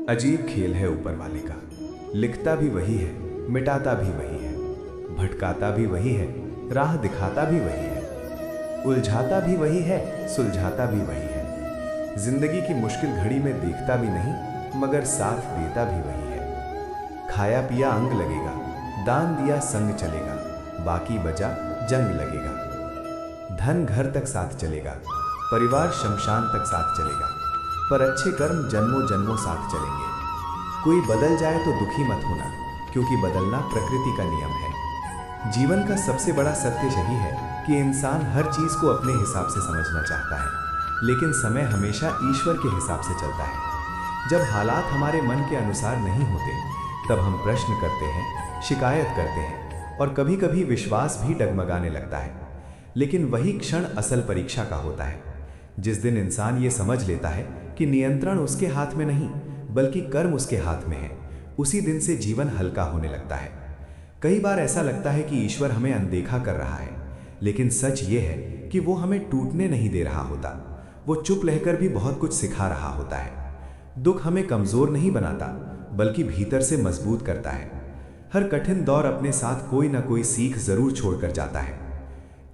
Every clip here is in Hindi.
अजीब खेल है ऊपर वाले का। लिखता भी वही है, मिटाता भी वही है, भटकाता भी वही है, राह दिखाता भी वही है, उलझाता भी वही है, सुलझाता भी वही है। जिंदगी की मुश्किल घड़ी में देखता भी नहीं मगर साथ देता भी वही है। खाया पिया अंग लगेगा, दान दिया संग चलेगा, बाकी बचा जंग लगेगा। धन घर तक साथ चलेगा, परिवार शमशान तक साथ चलेगा, पर अच्छे कर्म जन्मों जन्मों साथ चलेंगे। कोई बदल जाए तो दुखी मत होना, क्योंकि बदलना प्रकृति का नियम है। जीवन का सबसे बड़ा सत्य यही है कि इंसान हर चीज को अपने हिसाब से समझना चाहता है, लेकिन समय हमेशा ईश्वर के हिसाब से चलता है। जब हालात हमारे मन के अनुसार नहीं होते, तब हम प्रश्न करते हैं, शिकायत करते हैं और कभी कभी विश्वास भी डगमगाने लगता है। लेकिन वही क्षण असल परीक्षा का होता है। जिस दिन इंसान ये समझ लेता है कि नियंत्रण उसके हाथ में नहीं बल्कि कर्म उसके हाथ में है, उसी दिन से जीवन हल्का होने लगता है। कई बार ऐसा लगता है कि ईश्वर हमें अनदेखा कर रहा है, लेकिन सच ये है कि वो हमें टूटने नहीं दे रहा होता। वो चुप रहकर भी बहुत कुछ सिखा रहा होता है। दुख हमें कमजोर नहीं बनाता बल्कि भीतर से मजबूत करता है। हर कठिन दौर अपने साथ कोई ना कोई सीख जरूर छोड़कर जाता है।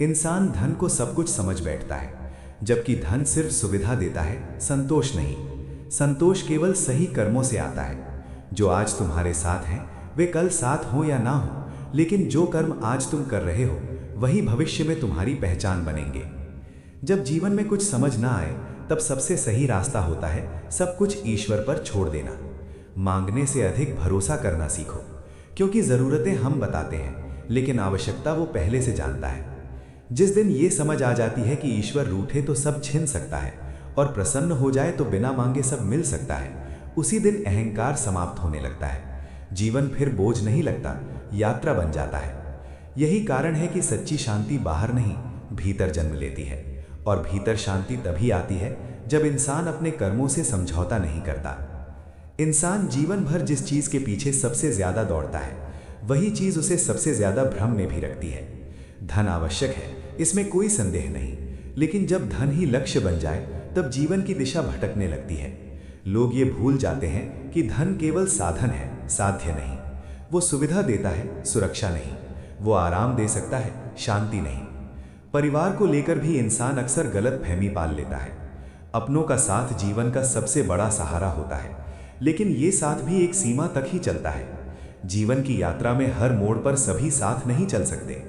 इंसान धन को सब कुछ समझ बैठता है, जबकि धन सिर्फ सुविधा देता है, संतोष नहीं। संतोष केवल सही कर्मों से आता है। जो आज तुम्हारे साथ हैं वे कल साथ हो या ना हो, लेकिन जो कर्म आज तुम कर रहे हो वही भविष्य में तुम्हारी पहचान बनेंगे। जब जीवन में कुछ समझ ना आए तब सबसे सही रास्ता होता है सब कुछ ईश्वर पर छोड़ देना। मांगने से अधिक भरोसा करना सीखो, क्योंकि जरूरतें हम बताते हैं लेकिन आवश्यकता वो पहले से जानता है। जिस दिन ये समझ आ जाती है कि ईश्वर रूठे तो सब छिन सकता है और प्रसन्न हो जाए तो बिना मांगे सब मिल सकता है, उसी दिन अहंकार समाप्त होने लगता है। जीवन फिर बोझ नहीं लगता, यात्रा बन जाता है। यही कारण है कि सच्ची शांति बाहर नहीं भीतर जन्म लेती है, और भीतर शांति तभी आती है जब इंसान अपने कर्मों से समझौता नहीं करता। इंसान जीवन भर जिस चीज के पीछे सबसे ज्यादा दौड़ता है वही चीज उसे सबसे ज्यादा भ्रम में भी रखती है। धन आवश्यक है, इसमें कोई संदेह नहीं, लेकिन जब धन ही लक्ष्य बन जाए तब जीवन की दिशा भटकने लगती है। लोग ये भूल जाते हैं कि धन केवल साधन है, साध्य नहीं। वो सुविधा देता है, सुरक्षा नहीं। वो आराम दे सकता है, शांति नहीं। परिवार को लेकर भी इंसान अक्सर गलत फहमी पाल लेता है। अपनों का साथ जीवन का सबसे बड़ा सहारा होता है, लेकिन ये साथ भी एक सीमा तक ही चलता है। जीवन की यात्रा में हर मोड़ पर सभी साथ नहीं चल सकते।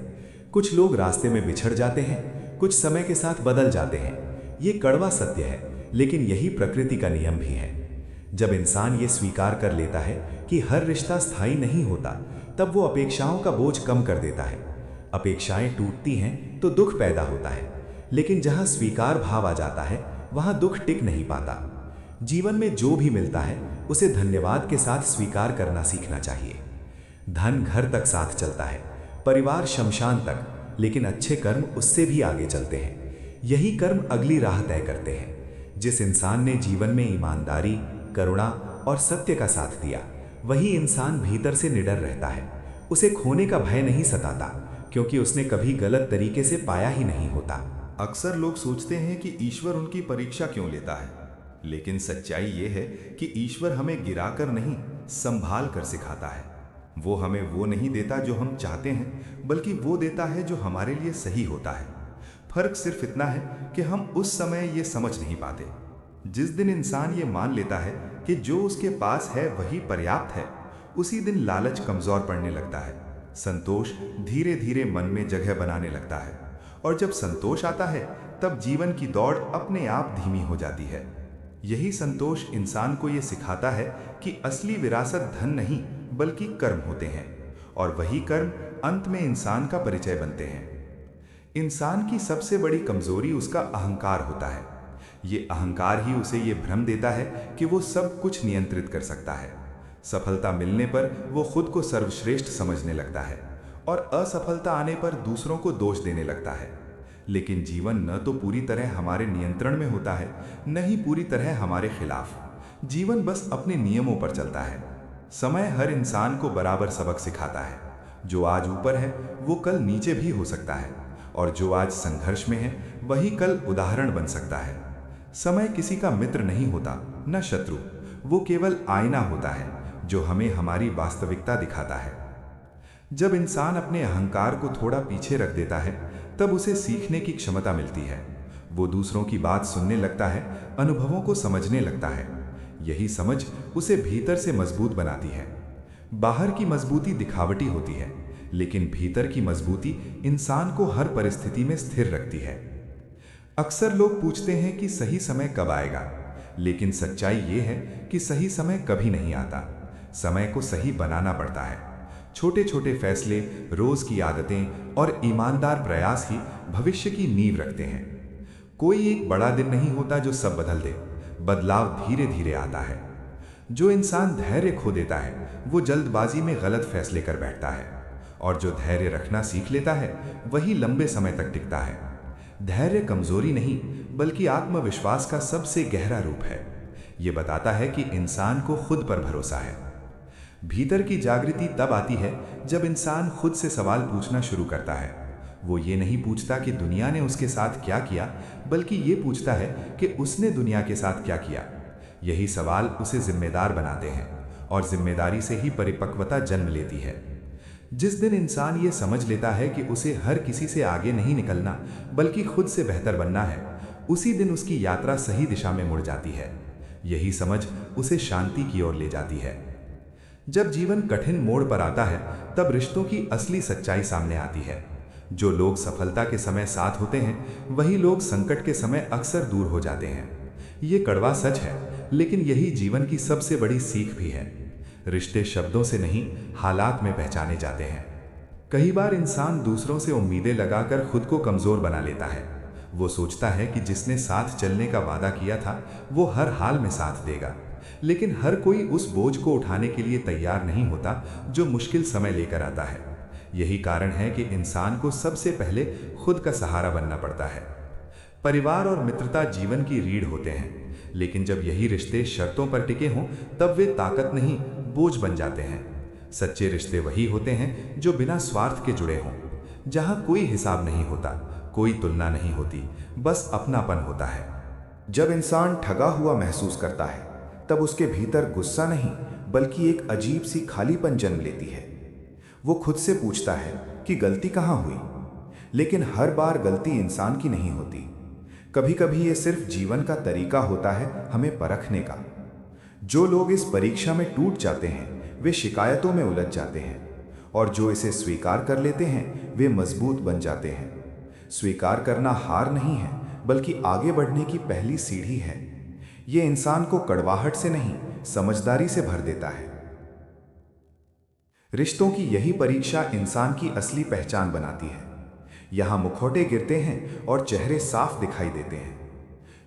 कुछ लोग रास्ते में बिछड़ जाते हैं, कुछ समय के साथ बदल जाते हैं। ये कड़वा सत्य है, लेकिन यही प्रकृति का नियम भी है। जब इंसान ये स्वीकार कर लेता है कि हर रिश्ता स्थायी नहीं होता, तब वो अपेक्षाओं का बोझ कम कर देता है। अपेक्षाएं टूटती हैं तो दुख पैदा होता है, लेकिन जहां स्वीकार भाव आ जाता है वहां दुख टिक नहीं पाता। जीवन में जो भी मिलता है उसे धन्यवाद के साथ स्वीकार करना सीखना चाहिए। धन घर तक साथ चलता है, परिवार शमशान तक, लेकिन अच्छे कर्म उससे भी आगे चलते हैं। यही कर्म अगली राह तय करते हैं। जिस इंसान ने जीवन में ईमानदारी, करुणा और सत्य का साथ दिया, वही इंसान भीतर से निडर रहता है। उसे खोने का भय नहीं सताता, क्योंकि उसने कभी गलत तरीके से पाया ही नहीं होता। अक्सर लोग सोचते हैं कि ईश्वर उनकी परीक्षा क्यों लेता है, लेकिन सच्चाई ये है कि ईश्वर हमें गिराकर नहीं, संभाल कर सिखाता है। वो हमें वो नहीं देता जो हम चाहते हैं, बल्कि वो देता है जो हमारे लिए सही होता है। फर्क सिर्फ इतना है कि हम उस समय ये समझ नहीं पाते। जिस दिन इंसान ये मान लेता है कि जो उसके पास है वही पर्याप्त है, उसी दिन लालच कमजोर पड़ने लगता है। संतोष धीरे धीरे मन में जगह बनाने लगता है, और जब संतोष आता है तब जीवन की दौड़ अपने आप धीमी हो जाती है। यही संतोष इंसान को ये सिखाता है कि असली विरासत धन नहीं बल्कि कर्म होते हैं, और वही कर्म अंत में इंसान का परिचय बनते हैं। इंसान की सबसे बड़ी कमजोरी उसका अहंकार होता है। ये अहंकार ही उसे ये भ्रम देता है कि वो सब कुछ नियंत्रित कर सकता है। सफलता मिलने पर वो खुद को सर्वश्रेष्ठ समझने लगता है, और असफलता आने पर दूसरों को दोष देने लगता है। लेकिन जीवन न तो पूरी तरह हमारे नियंत्रण में होता है, न ही पूरी तरह हमारे खिलाफ। जीवन बस अपने नियमों पर चलता है। समय हर इंसान को बराबर सबक सिखाता है। जो आज ऊपर है वो कल नीचे भी हो सकता है, और जो आज संघर्ष में है वही कल उदाहरण बन सकता है। समय किसी का मित्र नहीं होता, न शत्रु। वो केवल आईना होता है जो हमें हमारी वास्तविकता दिखाता है। जब इंसान अपने अहंकार को थोड़ा पीछे रख देता है, तब उसे सीखने की क्षमता मिलती है। वो दूसरों की बात सुनने लगता है, अनुभवों को समझने लगता है। यही समझ उसे भीतर से मजबूत बनाती है। बाहर की मजबूती दिखावटी होती है, लेकिन भीतर की मजबूती इंसान को हर परिस्थिति में स्थिर रखती है। अक्सर लोग पूछते हैं कि सही समय कब आएगा, लेकिन सच्चाई ये है कि सही समय कभी नहीं आता। समय को सही बनाना पड़ता है। छोटे छोटे फैसले, रोज की आदतें और ईमानदार प्रयास ही भविष्य की नींव रखते हैं। कोई एक बड़ा दिन नहीं होता जो सब बदल दे। बदलाव धीरे धीरे आता है। जो इंसान धैर्य खो देता है, वो जल्दबाजी में गलत फैसले कर बैठता है, और जो धैर्य रखना सीख लेता है, वही लंबे समय तक टिकता है। धैर्य कमजोरी नहीं, बल्कि आत्मविश्वास का सबसे गहरा रूप है। ये बताता है कि इंसान को खुद पर भरोसा है। भीतर की जागृति तब आती है जब इंसान खुद से सवाल पूछना शुरू करता है। वो ये नहीं पूछता कि दुनिया ने उसके साथ क्या किया, बल्कि ये पूछता है कि उसने दुनिया के साथ क्या किया। यही सवाल उसे जिम्मेदार बनाते हैं, और जिम्मेदारी से ही परिपक्वता जन्म लेती है। जिस दिन इंसान ये समझ लेता है कि उसे हर किसी से आगे नहीं निकलना, बल्कि खुद से बेहतर बनना है, उसी दिन उसकी यात्रा सही दिशा में मुड़ जाती है। यही समझ उसे शांति की ओर ले जाती है। जब जीवन कठिन मोड़ पर आता है, तब रिश्तों की असली सच्चाई सामने आती है। जो लोग सफलता के समय साथ होते हैं, वही लोग संकट के समय अक्सर दूर हो जाते हैं। ये कड़वा सच है, लेकिन यही जीवन की सबसे बड़ी सीख भी है। रिश्ते शब्दों से नहीं, हालात में पहचाने जाते हैं। कई बार इंसान दूसरों से उम्मीदें लगाकर खुद को कमजोर बना लेता है। वो सोचता है कि जिसने साथ चलने का वादा किया था, वो हर हाल में साथ देगा। लेकिन हर कोई उस बोझ को उठाने के लिए तैयार नहीं होता जो मुश्किल समय लेकर आता है। यही कारण है कि इंसान को सबसे पहले खुद का सहारा बनना पड़ता है। परिवार और मित्रता जीवन की रीढ़ होते हैं, लेकिन जब यही रिश्ते शर्तों पर टिके हों, तब वे ताकत नहीं, बोझ बन जाते हैं। सच्चे रिश्ते वही होते हैं जो बिना स्वार्थ के जुड़े हों, जहां कोई हिसाब नहीं होता, कोई तुलना नहीं होती, बस अपनापन होता है। जब इंसान ठगा हुआ महसूस करता है, तब उसके भीतर गुस्सा नहीं, बल्कि एक अजीब सी खालीपन जन्म लेती है। वो खुद से पूछता है कि गलती कहाँ हुई, लेकिन हर बार गलती इंसान की नहीं होती। कभी कभी ये सिर्फ जीवन का तरीका होता है हमें परखने का। जो लोग इस परीक्षा में टूट जाते हैं, वे शिकायतों में उलझ जाते हैं, और जो इसे स्वीकार कर लेते हैं, वे मजबूत बन जाते हैं। स्वीकार करना हार नहीं है, बल्कि आगे बढ़ने की पहली सीढ़ी है। ये इंसान को कड़वाहट से नहीं, समझदारी से भर देता है। रिश्तों की यही परीक्षा इंसान की असली पहचान बनाती है। यहां मुखौटे गिरते हैं और चेहरे साफ दिखाई देते हैं।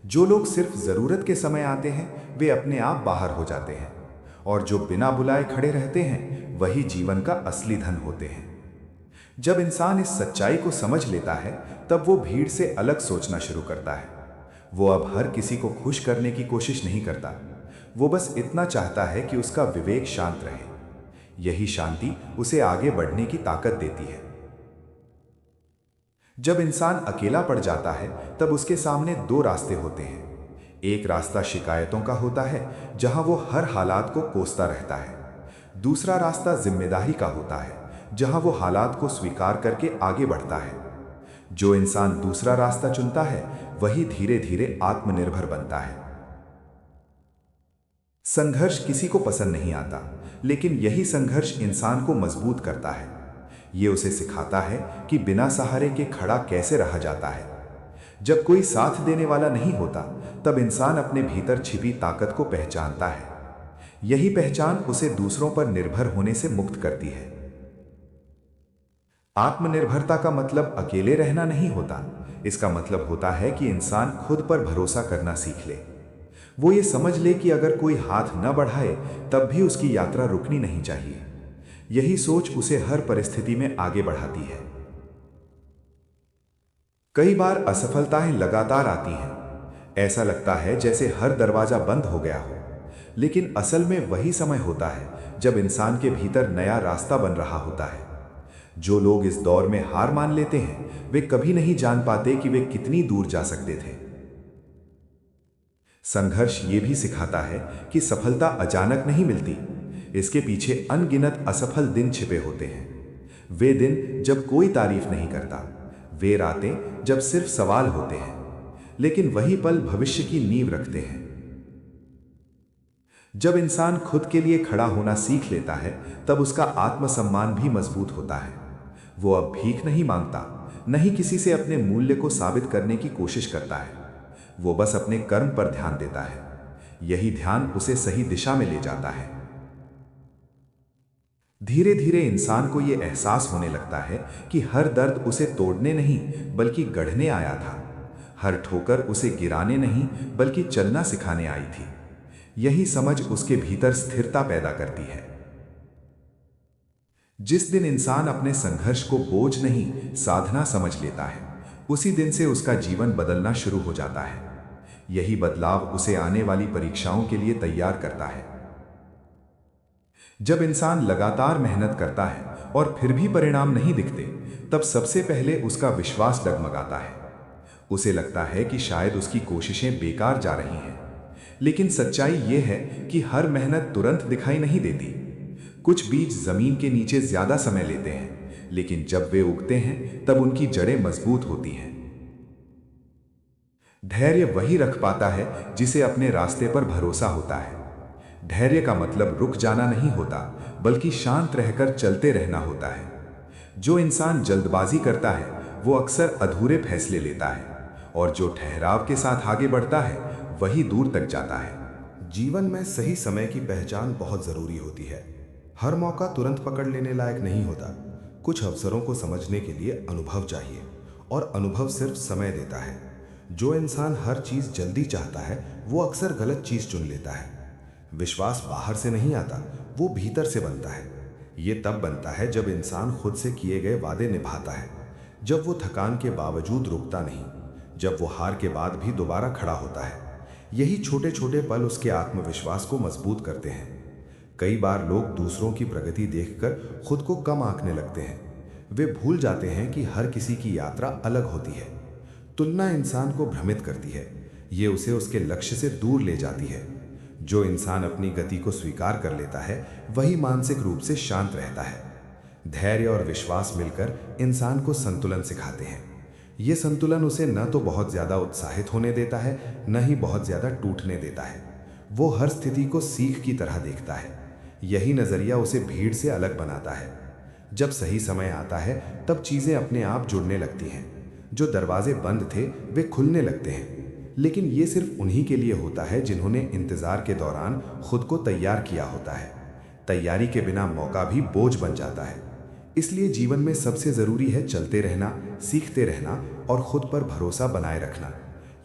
जो लोग सिर्फ जरूरत के समय आते हैं, वे अपने आप बाहर हो जाते हैं, और जो बिना बुलाए खड़े रहते हैं, वही जीवन का असली धन होते हैं। जब इंसान इस सच्चाई को समझ लेता है, तब वो भीड़ से अलग सोचना शुरू करता है। वो अब हर किसी को खुश करने की कोशिश नहीं करता। वो बस इतना चाहता है कि उसका विवेक शांत रहे। यही शांति उसे आगे बढ़ने की ताकत देती है। जब इंसान अकेला पड़ जाता है, तब उसके सामने दो रास्ते होते हैं। एक रास्ता शिकायतों का होता है, जहां वो हर हालात को कोसता रहता है। दूसरा रास्ता जिम्मेदारी का होता है, जहां वो हालात को स्वीकार करके आगे बढ़ता है। जो इंसान दूसरा रास्ता चुनता है, वही धीरे धीरे आत्मनिर्भर बनता है। संघर्ष किसी को पसंद नहीं आता, लेकिन यही संघर्ष इंसान को मजबूत करता है। ये उसे सिखाता है कि बिना सहारे के खड़ा कैसे रहा जाता है। जब कोई साथ देने वाला नहीं होता, तब इंसान अपने भीतर छिपी ताकत को पहचानता है। यही पहचान उसे दूसरों पर निर्भर होने से मुक्त करती है। आत्मनिर्भरता का मतलब अकेले रहना नहीं होता। इसका मतलब होता है कि इंसान खुद पर भरोसा करना सीख ले। वो ये समझ ले कि अगर कोई हाथ न बढ़ाए, तब भी उसकी यात्रा रुकनी नहीं चाहिए। यही सोच उसे हर परिस्थिति में आगे बढ़ाती है। कई बार असफलताएं लगातार आती हैं। ऐसा लगता है जैसे हर दरवाजा बंद हो गया हो, लेकिन असल में वही समय होता है जब इंसान के भीतर नया रास्ता बन रहा होता है। जो लोग इस दौर में हार मान लेते हैं, वे कभी नहीं जान पाते कि वे कितनी दूर जा सकते थे। संघर्ष ये भी सिखाता है कि सफलता अचानक नहीं मिलती। इसके पीछे अनगिनत असफल दिन छिपे होते हैं। वे दिन जब कोई तारीफ नहीं करता, वे रातें जब सिर्फ सवाल होते हैं, लेकिन वही पल भविष्य की नींव रखते हैं। जब इंसान खुद के लिए खड़ा होना सीख लेता है, तब उसका आत्मसम्मान भी मजबूत होता है। वो अब भीख नहीं मांगता, नहीं किसी से अपने मूल्य को साबित करने की कोशिश करता है। वो बस अपने कर्म पर ध्यान देता है। यही ध्यान उसे सही दिशा में ले जाता है। धीरे धीरे इंसान को यह एहसास होने लगता है कि हर दर्द उसे तोड़ने नहीं बल्कि गढ़ने आया था। हर ठोकर उसे गिराने नहीं बल्कि चलना सिखाने आई थी। यही समझ उसके भीतर स्थिरता पैदा करती है। जिस दिन इंसान अपने संघर्ष को बोझ नहीं, साधना समझ लेता है, उसी दिन से उसका जीवन बदलना शुरू हो जाता है। यही बदलाव उसे आने वाली परीक्षाओं के लिए तैयार करता है। जब इंसान लगातार मेहनत करता है और फिर भी परिणाम नहीं दिखते, तब सबसे पहले उसका विश्वास डगमगाता है। उसे लगता है कि शायद उसकी कोशिशें बेकार जा रही हैं। लेकिन सच्चाई यह है कि हर मेहनत तुरंत दिखाई नहीं देती। कुछ बीज जमीन के नीचे ज्यादा समय लेते हैं, लेकिन जब वे उगते हैं तब उनकी जड़ें मजबूत होती हैं। धैर्य वही रख पाता है जिसे अपने रास्ते पर भरोसा होता है। धैर्य का मतलब रुक जाना नहीं होता, बल्कि शांत रहकर चलते रहना होता है। जो इंसान जल्दबाजी करता है वो अक्सर अधूरे फैसले लेता है, और जो ठहराव के साथ आगे बढ़ता है वही दूर तक जाता है। जीवन में सही समय की पहचान बहुत जरूरी होती है। हर मौका तुरंत पकड़ लेने लायक नहीं होता। कुछ अवसरों को समझने के लिए अनुभव चाहिए, और अनुभव सिर्फ समय देता है। जो इंसान हर चीज जल्दी चाहता है वो अक्सर गलत चीज चुन लेता है। विश्वास बाहर से नहीं आता, वो भीतर से बनता है। ये तब बनता है जब इंसान खुद से किए गए वादे निभाता है, जब वो थकान के बावजूद रुकता नहीं, जब वो हार के बाद भी दोबारा खड़ा होता है। यही छोटे छोटे पल उसके आत्मविश्वास को मजबूत करते हैं। कई बार लोग दूसरों की प्रगति देखकर खुद को कम आंकने लगते हैं। वे भूल जाते हैं कि हर किसी की यात्रा अलग होती है। तुलना इंसान को भ्रमित करती है, ये उसे उसके लक्ष्य से दूर ले जाती है। जो इंसान अपनी गति को स्वीकार कर लेता है वही मानसिक रूप से शांत रहता है। धैर्य और विश्वास मिलकर इंसान को संतुलन सिखाते हैं। ये संतुलन उसे न तो बहुत ज्यादा उत्साहित होने देता है, न ही बहुत ज्यादा टूटने देता है। वो हर स्थिति को सीख की तरह देखता है। यही नजरिया उसे भीड़ से अलग बनाता है। जब सही समय आता है तब चीजें अपने आप जुड़ने लगती हैं। जो दरवाजे बंद थे वे खुलने लगते हैं, लेकिन ये सिर्फ उन्हीं के लिए होता है जिन्होंने इंतजार के दौरान खुद को तैयार किया होता है। तैयारी के बिना मौका भी बोझ बन जाता है। इसलिए जीवन में सबसे जरूरी है चलते रहना, सीखते रहना और खुद पर भरोसा बनाए रखना।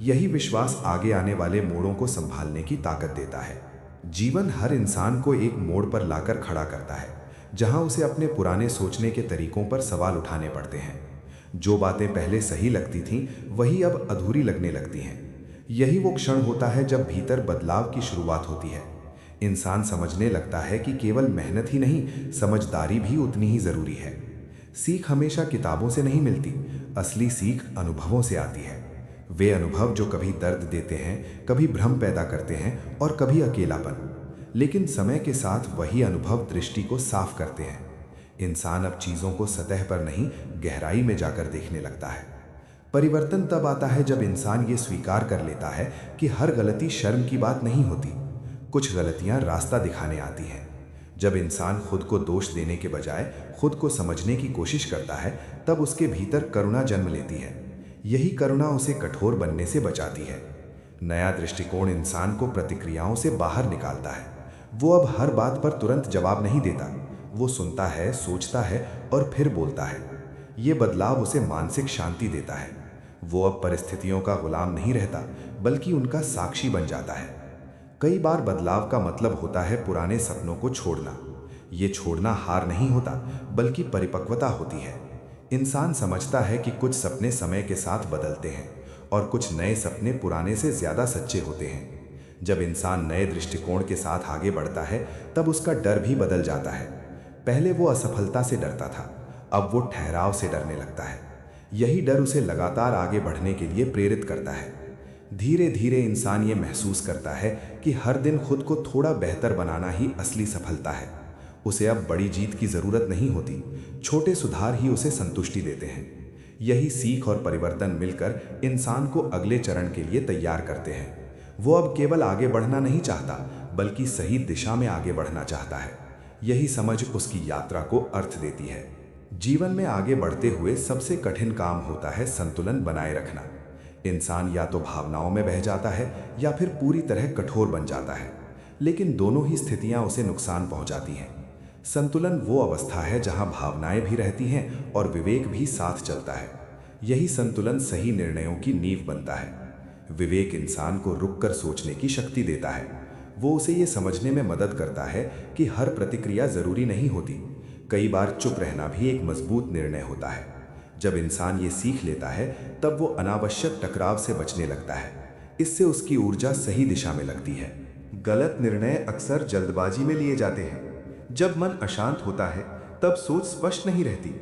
यही विश्वास आगे आने वाले मोड़ों को संभालने की ताकत देता है। जीवन हर इंसान को एक मोड़ पर लाकर खड़ा करता है, जहां उसे अपने पुराने सोचने के तरीकों पर सवाल उठाने पड़ते हैं। जो बातें पहले सही लगती थीं, वही अब अधूरी लगने लगती हैं। यही वो क्षण होता है जब भीतर बदलाव की शुरुआत होती है। इंसान समझने लगता है कि केवल मेहनत ही नहीं, समझदारी भी उतनी ही जरूरी है। सीख हमेशा किताबों से नहीं मिलती, असली सीख अनुभवों से आती है। वे अनुभव जो कभी दर्द देते हैं, कभी भ्रम पैदा करते हैं और कभी अकेलापन। लेकिन समय के साथ वही अनुभव दृष्टि को साफ करते हैं। इंसान अब चीजों को सतह पर नहीं, गहराई में जाकर देखने लगता है। परिवर्तन तब आता है जब इंसान ये स्वीकार कर लेता है कि हर गलती शर्म की बात नहीं होती। कुछ गलतियां रास्ता दिखाने आती हैं। जब इंसान खुद को दोष देने के बजाय खुद को समझने की कोशिश करता है, तब उसके भीतर करुणा जन्म लेती है। यही करुणा उसे कठोर बनने से बचाती है। नया दृष्टिकोण इंसान को प्रतिक्रियाओं से बाहर निकालता है। वो अब हर बात पर तुरंत जवाब नहीं देता। वो सुनता है, सोचता है और फिर बोलता है। ये बदलाव उसे मानसिक शांति देता है। वो अब परिस्थितियों का गुलाम नहीं रहता, बल्कि उनका साक्षी बन जाता है। कई बार बदलाव का मतलब होता है पुराने सपनों को छोड़ना। ये छोड़ना हार नहीं होता, बल्कि परिपक्वता होती है। इंसान समझता है कि कुछ सपने समय के साथ बदलते हैं और कुछ नए सपने पुराने से ज्यादा सच्चे होते हैं। जब इंसान नए दृष्टिकोण के साथ आगे बढ़ता है, तब उसका डर भी बदल जाता है। पहले वो असफलता से डरता था, अब वो ठहराव से डरने लगता है। यही डर उसे लगातार आगे बढ़ने के लिए प्रेरित करता है। धीरे धीरे इंसान ये महसूस करता है कि हर दिन खुद को थोड़ा बेहतर बनाना ही असली सफलता है। उसे अब बड़ी जीत की ज़रूरत नहीं होती, छोटे सुधार ही उसे संतुष्टि देते हैं। यही सीख और परिवर्तन मिलकर इंसान को अगले चरण के लिए तैयार करते हैं। वो अब केवल आगे बढ़ना नहीं चाहता, बल्कि सही दिशा में आगे बढ़ना चाहता है। यही समझ उसकी यात्रा को अर्थ देती है। जीवन में आगे बढ़ते हुए सबसे कठिन काम होता है संतुलन बनाए रखना। इंसान या तो भावनाओं में बह जाता है या फिर पूरी तरह कठोर बन जाता है, लेकिन दोनों ही स्थितियां उसे नुकसान पहुंचाती हैं। संतुलन वो अवस्था है जहां भावनाएं भी रहती हैं और विवेक भी साथ चलता है। यही संतुलन सही निर्णयों की नींव बनता है। विवेक इंसान को रुककर सोचने की शक्ति देता है। वो उसे ये समझने में मदद करता है कि हर प्रतिक्रिया जरूरी नहीं होती। कई बार चुप रहना भी एक मजबूत निर्णय होता है। जब इंसान ये सीख लेता है, तब वो अनावश्यक टकराव से बचने लगता है। इससे उसकी ऊर्जा सही दिशा में लगती है। गलत निर्णय अक्सर जल्दबाजी में लिए जाते हैं। जब मन अशांत होता है, तब सोच स्पष्ट नहीं रहती।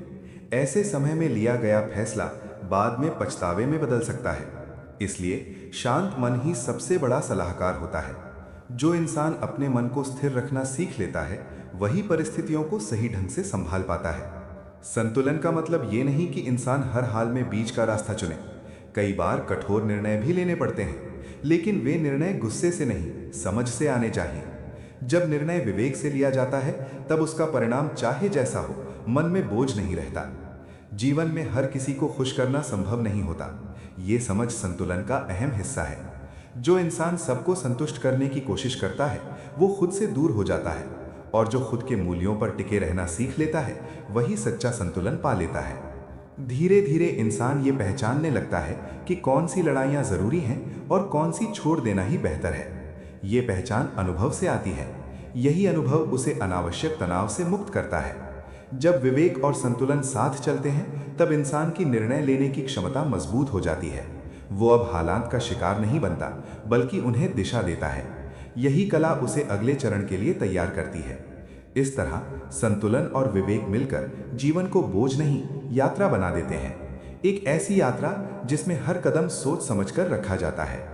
ऐसे समय में लिया गया फैसला बाद में पछतावे में बदल सकता है। इसलिए शांत मन ही सबसे बड़ा सलाहकार होता है। जो इंसान अपने मन को स्थिर रखना सीख लेता है, वही परिस्थितियों को सही ढंग से संभाल पाता है। संतुलन का मतलब ये नहीं कि इंसान हर हाल में बीच का रास्ता चुने। कई बार कठोर निर्णय भी लेने पड़ते हैं, लेकिन वे निर्णय गुस्से से नहीं, समझ से आने चाहिए। जब निर्णय विवेक से लिया जाता है, तब उसका परिणाम चाहे जैसा हो, मन में बोझ नहीं रहता। जीवन में हर किसी को खुश करना संभव नहीं होता। ये समझ संतुलन का अहम हिस्सा है। जो इंसान सबको संतुष्ट करने की कोशिश करता है, वो खुद से दूर हो जाता है, और जो खुद के मूल्यों पर टिके रहना सीख लेता है, वही सच्चा संतुलन पा लेता है। धीरे धीरे इंसान ये पहचानने लगता है कि कौन सी लड़ाइयाँ जरूरी हैं और कौन सी छोड़ देना ही बेहतर है। ये पहचान अनुभव से आती है। यही अनुभव उसे अनावश्यक तनाव से मुक्त करता है। जब विवेक और संतुलन साथ चलते हैं, तब इंसान की निर्णय लेने की क्षमता मजबूत हो जाती है। वो अब हालात का शिकार नहीं बनता, बल्कि उन्हें दिशा देता है। यही कला उसे अगले चरण के लिए तैयार करती है। इस तरह संतुलन और विवेक मिलकर जीवन को बोझ नहीं, यात्रा बना देते हैं। एक ऐसी यात्रा जिसमें हर कदम सोच समझकर रखा जाता है।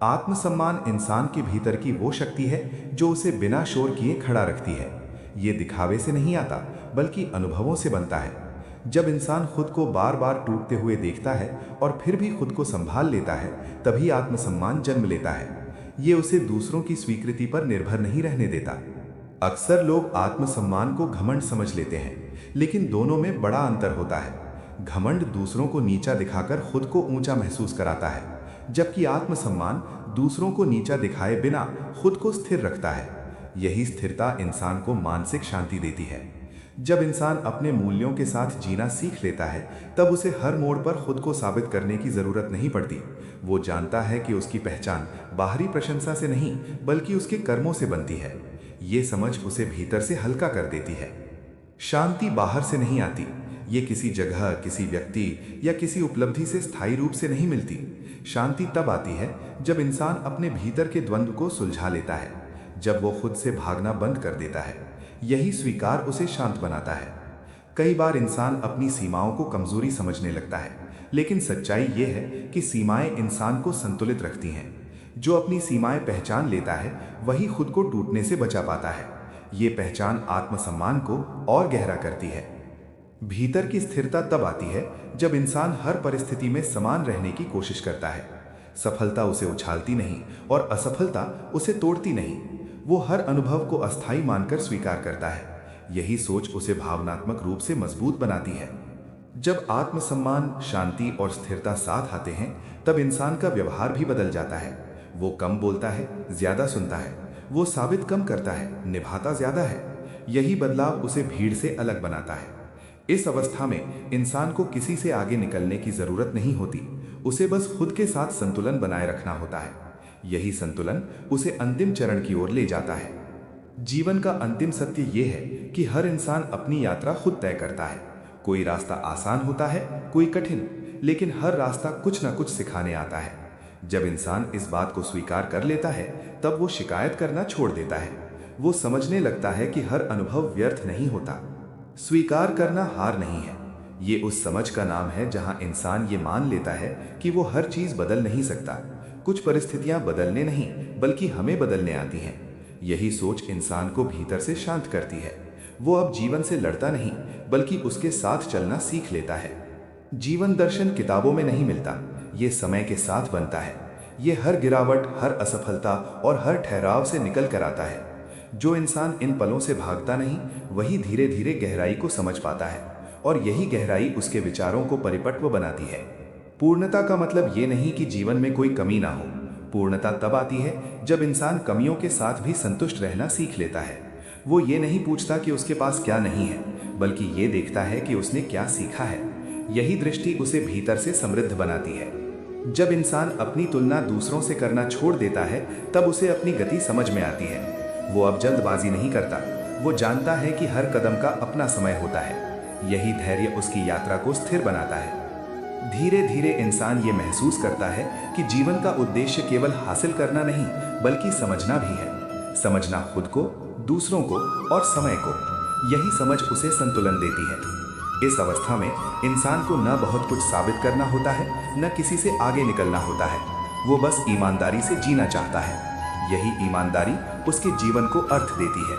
आत्मसम्मान इंसान के भीतर की वो शक्ति है जो उसे बिना शोर किए खड़ा रखती है। ये दिखावे से नहीं आता, बल्कि अनुभवों से बनता है। जब इंसान खुद को बार बार टूटते हुए देखता है और फिर भी खुद को संभाल लेता है, तभी आत्मसम्मान जन्म लेता है। ये उसे दूसरों की स्वीकृति पर निर्भर नहीं रहने देता। अक्सर लोग आत्मसम्मान को घमंड समझ लेते हैं, लेकिन दोनों में बड़ा अंतर होता है। घमंड दूसरों को नीचा दिखाकर खुद को ऊंचा महसूस कराता है, जबकि आत्मसम्मान दूसरों को नीचा दिखाए बिना खुद को स्थिर रखता है। यही स्थिरता इंसान को मानसिक शांति देती है। जब इंसान अपने मूल्यों के साथ जीना सीख लेता है, तब उसे हर मोड़ पर खुद को साबित करने की जरूरत नहीं पड़ती। वो जानता है कि उसकी पहचान बाहरी प्रशंसा से नहीं, बल्कि उसके कर्मों से बनती है। ये समझ उसे भीतर से हल्का कर देती है। शांति बाहर से नहीं आती। ये किसी जगह, किसी व्यक्ति या किसी उपलब्धि से स्थायी रूप से नहीं मिलती। शांति तब आती है जब इंसान अपने भीतर के द्वंद्व को सुलझा लेता है, जब वो खुद से भागना बंद कर देता है। यही स्वीकार उसे शांत बनाता है। कई बार इंसान अपनी सीमाओं को कमजोरी समझने लगता है, लेकिन सच्चाई ये है कि सीमाएं इंसान को संतुलित रखती हैं। जो अपनी सीमाएं पहचान लेता है, वही खुद को टूटने से बचा पाता है। ये पहचान आत्मसम्मान को और गहरा करती है। भीतर की स्थिरता तब आती है जब इंसान हर परिस्थिति में समान रहने की कोशिश करता है। सफलता उसे उछालती नहीं और असफलता उसे तोड़ती नहीं। वो हर अनुभव को अस्थायी मानकर स्वीकार करता है। यही सोच उसे भावनात्मक रूप से मजबूत बनाती है। जब आत्मसम्मान, शांति और स्थिरता साथ आते हैं, तब इंसान का व्यवहार भी बदल जाता है। वो कम बोलता है, ज्यादा सुनता है। वो साबित कम करता है, निभाता ज्यादा है। यही बदलाव उसे भीड़ से अलग बनाता है। इस अवस्था में इंसान को किसी से आगे निकलने की जरूरत नहीं होती। उसे बस खुद के साथ संतुलन बनाए रखना होता है। यही संतुलन उसे अंतिम चरण की ओर ले जाता है। जीवन का अंतिम सत्य यह है कि हर इंसान अपनी यात्रा खुद तय करता है। कोई रास्ता आसान होता है, कोई कठिन, लेकिन हर रास्ता कुछ न कुछ सिखाने आता है। जब इंसान इस बात को स्वीकार कर लेता है, तब वो शिकायत करना छोड़ देता है। वो समझने लगता है कि हर अनुभव व्यर्थ नहीं होता। स्वीकार करना हार नहीं है। ये उस समझ का नाम है जहां इंसान ये मान लेता है कि वो हर चीज बदल नहीं सकता। कुछ परिस्थितियां बदलने नहीं बल्कि हमें बदलने आती हैं। यही सोच इंसान को भीतर से शांत करती है। वो अब जीवन से लड़ता नहीं बल्कि उसके साथ चलना सीख लेता है। जीवन दर्शन किताबों में नहीं मिलता, ये समय के साथ बनता है। ये हर गिरावट, हर असफलता और हर ठहराव से निकल कर आता है। जो इंसान इन पलों से भागता नहीं वही धीरे धीरे गहराई को समझ पाता है, और यही गहराई उसके विचारों को परिपक्व बनाती है। पूर्णता का मतलब ये नहीं कि जीवन में कोई कमी ना हो। पूर्णता तब आती है जब इंसान कमियों के साथ भी संतुष्ट रहना सीख लेता है। वो ये नहीं पूछता कि उसके पास क्या नहीं है, बल्कि ये देखता है कि उसने क्या सीखा है। यही दृष्टि उसे भीतर से समृद्ध बनाती है। जब इंसान अपनी तुलना दूसरों से करना छोड़ देता है तब उसे अपनी गति समझ में आती है। वो अब जल्दबाजी नहीं करता, वो जानता है कि हर कदम का अपना समय होता है। यही धैर्य उसकी यात्रा को स्थिर बनाता है। धीरे धीरे इंसान ये महसूस करता है कि जीवन का उद्देश्य केवल हासिल करना नहीं बल्कि समझना भी है। समझना खुद को, दूसरों को और समय को। यही समझ उसे संतुलन देती है। इस अवस्था में इंसान को न बहुत कुछ साबित करना होता है, न किसी से आगे निकलना होता है। वो बस ईमानदारी से जीना चाहता है। यही ईमानदारी उसके जीवन को अर्थ देती है।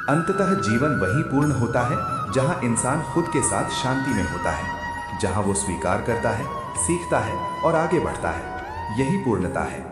अंततः जीवन वही पूर्ण होता है जहां इंसान खुद के साथ शांति में होता है, जहां वो स्वीकार करता है, सीखता है और आगे बढ़ता है। यही पूर्णता है।